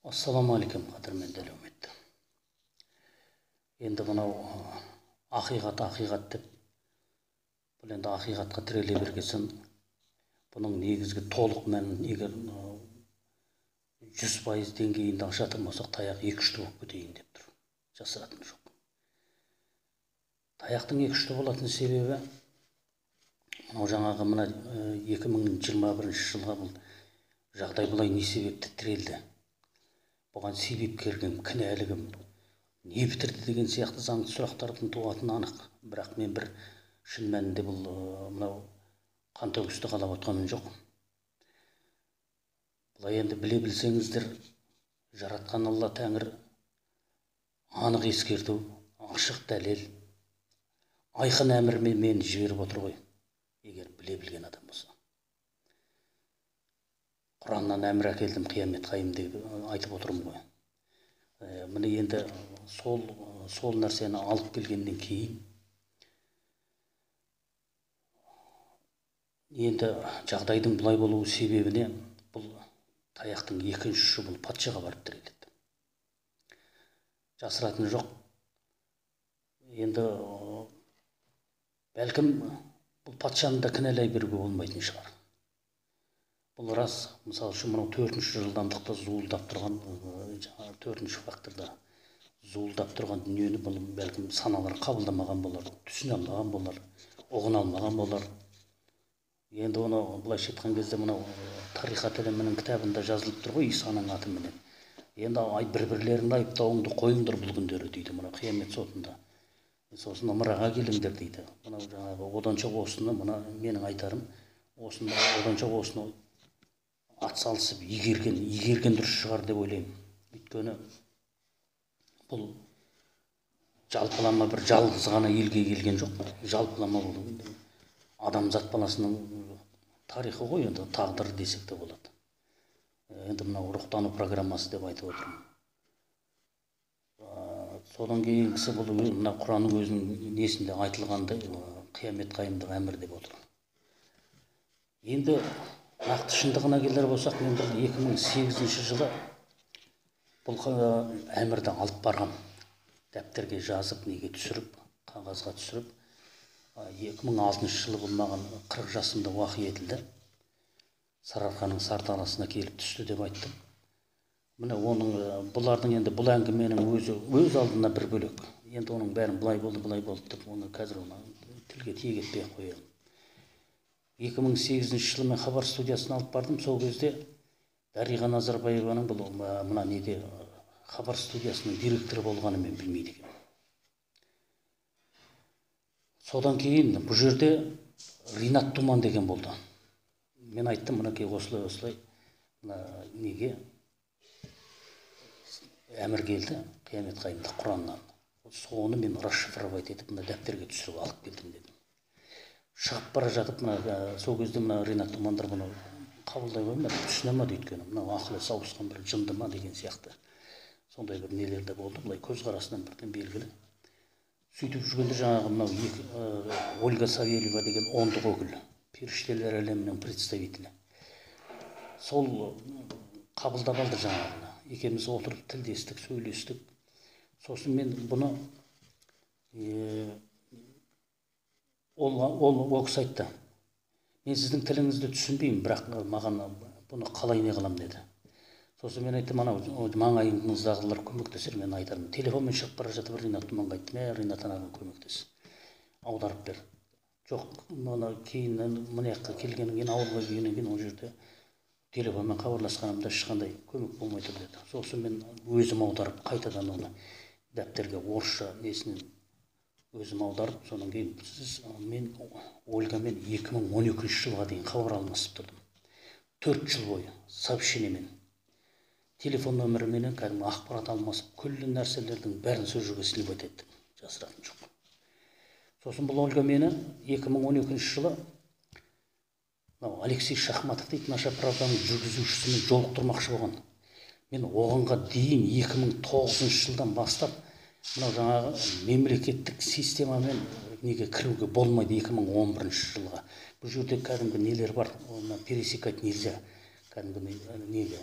Ассаламалейкум, қадірменді әлеумет. Енді мынау ақиқат деп, бұл енді ақиқатқа тіреле бергесін, бұның негізгі толық мәнін егер 100% деңгейінде ашатын болсақ, таяқ 2-3 болып кетейін деп тұр. Жасыратын жоқ. Таяқтың 2-3 болатын себебі, мынау жаңағы мына 2021 жылға бұл жағдай бұлай не себепті тірелді? Бұған себепкерім, кінәлігім, не бітірді деген сияқты заңды сұрақтардың туатыны анық. Бірақ мен бір шын мәнінде бұл мынау қантөгісті қалап отқаным жоқ. Бұлай енді біле білсеңіздер, жаратқан Алла Тәңір анық ескерту, ашық дәлел, айқын әмірмен мені жіберіп отыр ғой, егер біле білген адам болса. Құраннан әмір әкелдім, қиямет қайым деп айтып отырмын ғой. Міне енді сол нәрсені алып келгеннен кейін енді жағдайдың бұлай болуы себебіне бұл таяқтың 2-ші бұл патшаға барып тіреледі. Жасыратын жоқ. Енді бәлкім бұл патшаны да кінәлай беруге болмайтын шығар. Бұл рас, мысалы үшін мынау 4-ші жылдамдықта зуылдап тұрған, 4-ші факторда зуылдап тұрған дүниені бұл бәлкім саналар қабылдамаған болар, түсіне алмаған болар, ұғына алмаған болар. Енді оны былайша айтқан кезде мынау тарихат ілімінің кітабында жазылып тұр ғой, Исаның атыменен. Енді бір-бірлерін айыптауыңды қойыңдар бұл күндері дейді, мына қиямет сотында. Сосын ымыраға келіңдер дейді. Мынау жаңағы оданша осыны, мына менің айтарым, осында оданша осыны атсалысып игерген дұрыс шығар деп ойлаймын. Өйткені бұл жалпылама бір жалғыз ғана елге келген жоқ. Жалпылама бұл адамзат баласының тарихы ғой, енді тағдыр десек те болады. Енді мынау рухтану программасы деп айтып отырмын. Содан кейінгісі бұл мына Құранның өзінің несінде айтылғандай қиямет қайымдық әмір деп отыр. Енді нақты шындығына келер болсақ, мен 2008 жылы бұл әмірді алып барғам. Дәптерге жазып, неге түсіріп, қағазға түсіріп, 2006 жылы бұл маған 40 жасымда уақи етілді. Сарыарқаның Сардаласына келіп түсті деп айттым. Міне бұлардың енді бұл әңгіменің өз алдына бір бөлек. Енді оның бәрін бұлай болды деп, оны қазір тілге тиек етпей қоямын. 2008 жылы мен хабар студиясына алып бардым. Сол кезде Дариға Назарбаеваның бұл мына неде хабар студиясының директоры болғаны мен білмейді екен. Содан кейін бұл жерде Ринат Думан деген болды. Мен айттым, мінекей осылай неге әмір келді, қиямет қайымда Құраннан. Соны мен расшифровать етіп, мына дәптерге түсіріп алып келдім дедім. Шығып бара жатып, сол кезде Ринат Думандар бұны қабылдай қоймады, түсіне ма дейді, мынау ақылы сауысқан бір жынды ма деген сияқты. Сондай бір нелер де болды, бұлай көзқарасынан бірден белгілі. Сөйтіп жүргенде жаңағы мынау Ольга Савельева деген ондық өкіл, періштелер әлемінің представителі. Сол қабылдап алды жаңағыны. Екеуміз отырып тілдестік, сөйлестік. Сосын мен бұны ол кісі айтты. Мен сіздің тіліңізді түсінбеймін, бірақ маған бұны қалай не қылам деді. Сосын мен айттым, маңайыңыздағылар көмектесер, мен айтармын. Телефонмен шығып бара жатып Ринат Думанға айттым, Ринат анаға көмектес, аударып бер. Жоқ, кейін мына жаққа келгеннен кейін, ауылға келгеннен кейін ол жерде телефонмен хабарласқанымда ешқандай көмек болмай тұр деді. Сосын мен өзім аударып, қайтадан оны дәптерге орысша несінен өзім аударып, содан кейін мен Ольгамен 2012 жылға дейін хабар алмасып тұрдым. 4 жыл бойы сообщениемен, телефон нөміріменен кәдімгі ақпарат алмасып, күллі нәрселердің бәрін сол жерге сіліп айтады, жасыратын жоқ. Сосын бұл Ольга мені 2012 жылы Алексей Шахматов дейді, наша правданың жүргізушісімен жолықтырмақшы болған. Мен оғанға дейін 2009 жылдан бастап мынау жаңағы мемлекеттік системамен неге кіруге болмайды 2011 жылға. Бұл жерде кәдімгі нелер бар, оны пересекать нельзя. Кәдімгі неге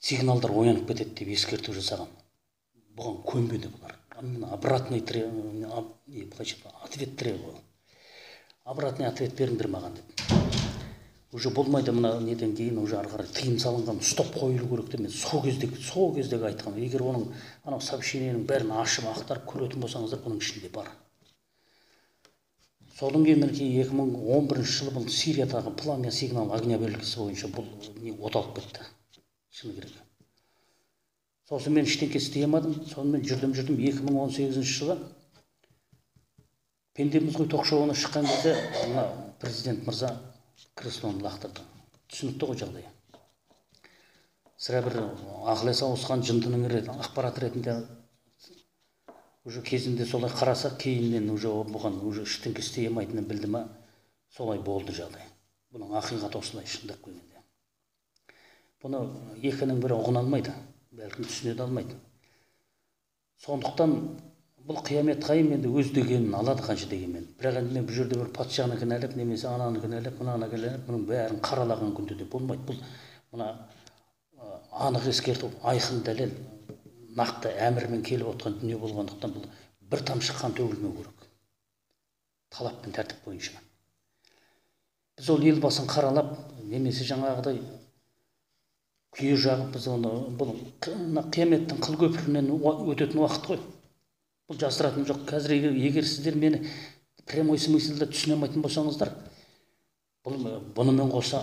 сигналдар оянып кетеді деп ескерту жасаған. Бұған көнбеді бұлар. Обратный ответ требовал. Обратный ответ беріңдер маған деді. Уже болмайды, мына неден кейін уже ары қарай тыйым салынған, стоп қойылу керек деп мен сол кездегі айтқам. Егер оның анау сообщениенің бәрін ашып ақтарып көретін болсаңыздар, бұның ішінде бар. Содан кейін мінекей 2011 жылы бұл Сириядағы пламя сигнал огня белгісі бойынша бұл оталып кетті. Шыны керек. Сосын мен ештеңке істей алмадым. Сонымен жүрдім 2018 жылы Пендеміз ғой ток-шоуына шыққан кезде президент мырза креслоны лақтырды. Түсінікті ғой жағдай. Сірә бір ақылесі ауысқан жындының ақпарат ретінде уже кезінде солай қараса, кейіннен уже бұған уже ештеңке істей алмайтынын білді ма, солай болды жағдай. Бұның ақиқаты осылай шындап келгенде. Бұны екінің бірі ұғына алмайды, бәлкім түсіне де алмайды. Сондықтан бұл қиямет қайым енді өз дегенін алады қанша дегенмен. Бірақ енді мен бұл жерде бір патшаны кінәлап, немесе ананы кінәлап, мынаны кінәлап, бұның бәрін қаралаған күнде де болмайды. Бұл мына анық ескерту, айқын дәлел, нақты әмірмен келіп отқан дүние болғандықтан бұл бір тамшы қан төгілмеу керек. Талап пен тәртіп бойынша. Біз ол елбасын қаралап, немесе жаңағыдай күйе жағып, біз оны бұл қияметтің қыл көпірінен өтетін уақыт қой. Бұл жасыратыным жоқ. Қазір егер сіздер мені прямой смыслда түсіне алмайтын болсаңыздар, бұнымен қоса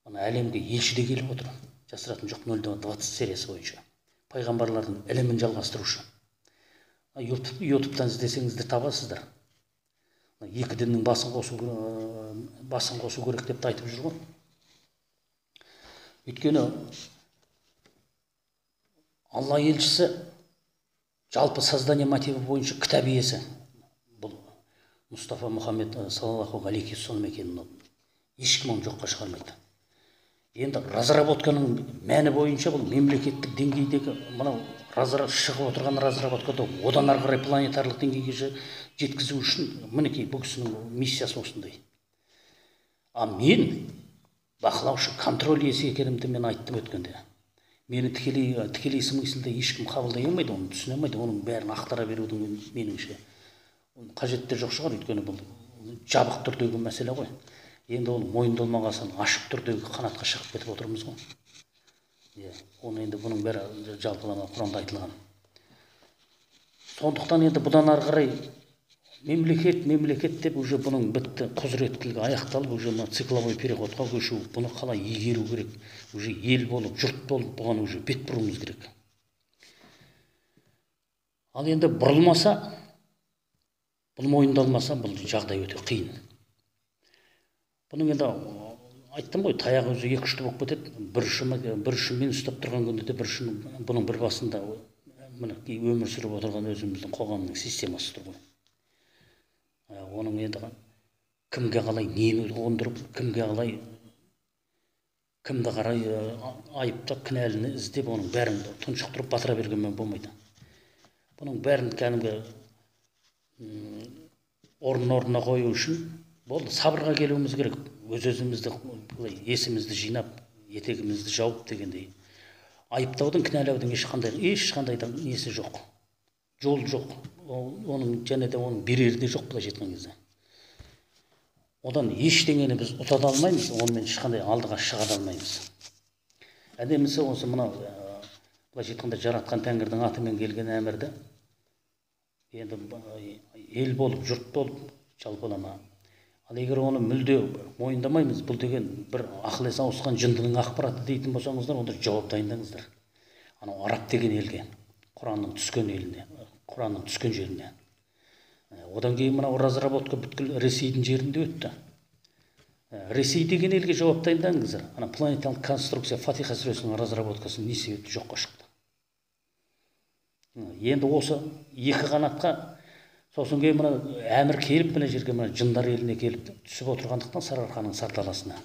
әлемге елші де келіп отыр. Жасыратыным жоқ. 0-20 сериясы бойынша. Пайғамбарлардың ілімін жалғастырушы. YouTube'дан іздесеңіздер табасыздар. Екі діннің басын қосу керек деп айтып жүр ғой. Өйткені Алла елшісі жалпы создание мотиві бойынша кітап иесі. Бұл Мұстафа Мұхаммед саллаллаху алейхи вассалам екенін ешкім оны жоққа шығармайды. Енді разработканың мәні бойынша бұл мемлекеттік деңгейдегі мынау шығып отырған разработкада одан ары қарай планетарлық деңгейге жеткізу үшін мінекей бұл кісінің миссиясы осындай. Мен бақылаушы, контроль иесі екенімді мен айттым өткенде. Мені тікелей смыслде ешкім қабылдай алмайды, оны түсіне алмайды, оның бәрін ақтара берудің меніңше қажетті жоқ шығар, өйткені бұл жабық түрдегі мәселе ғой. Енді ол мойындалмаған соң ашық түрдегі қанатқа шығып кетіп отырмыз ғой. Оны енді бұның бәрі жалпылама Құранда айтылған. Сондықтан енді бұдан ары қарай мемлекет деп уже бұның бітті, құзыреттілігі аяқталып, уже цикловой переходқа көшу, бұны қалай игеру керек, уже ел болып, жұрт болып, бұған уже бет бұруымыз керек. Ал енді бұрылмаса, бұл мойындалмаса, бұл жағдай өте қиын. Бұның енді айттым ғой, таяғы өзі екі ұшты болып кетеді. Бір ұшын мен ұстап тұрған күнде де бір ұшын бұның бір басында өмір сүріп отырған өзіміздің қоғамның системасы тұр ғой. Оның енді кімге қалай нені қондырып, кімге қалай кімді қарай айыптап, кінәліні іздеп, оның бәрін тұншықтырып батыра бергенмен болмайды. Бұның бәрін кәдімгі орнына қою үшін болды, сабырға келуіміз керек. Өз-өзімізді есімізді жинап, етегімізді жауып дегендей. Айыптаудың, кінәлаудың ешқандай несі жоқ. Жол жоқ. Оның және де оның берері де жоқ былайша айтқан кезде. Одан ештеңені біз ұта да алмаймыз, онымен ешқандай алдыға шыға да алмаймыз. Әдемісі осы мынау былайша айтқанда жаратқан Тәңірдің атымен келген әмірді енді ел болып, жұрт болып жалпылама. Ал егер оны мүлде мойындамаймыз, бұл деген бір ақыл-есі ауысқан жындының ақпараты дейтін болсаңыздар, онда жауап дайындаңыздар. Анау араб деген елге, Құранның түскен еліне, Құранның түскен жеріне. Одан кейін мынау разработка бүткіл Ресейдің жерінде өтті. Ресей деген елге жауап дайындаңыздар. Ана планеталық конструкция Фатиха сүресінің разработкасы не себепті жоққа шықты. Енді осы екі қанатқа сосын кейін мына әмір келіп мына жерге мына жындар еліне келіп түсіп отырғандықтан Сарыарқаның сардаласына.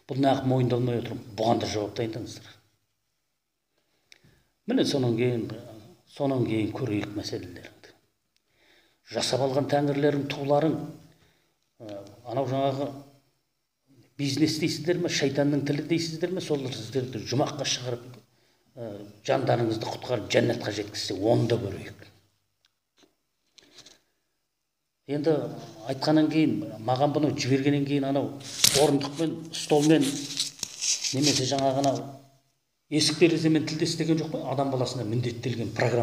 Бұл нағып мойындалмай отырып, бұған да жауап дайындаңыздар. Міне сонан кейін көрейік мәселелеріңді. Жасап алған тәңірлерің, туларың, анау жаңағы бизнес дейсіздер ме, шайтанның тілі дейсіздер ме, солар сіздерді жұмаққа шығарып жандарыңызды құтқарып жәннатқа жеткізсе, оны да көрейік. Енді айтқаннан кейін, маған бұны жібергеннен кейін, анау орындықпен, столмен, немесе жаңағы анау есік тереземен тілдес деген жоқ қой, адам баласына міндеттелген программа.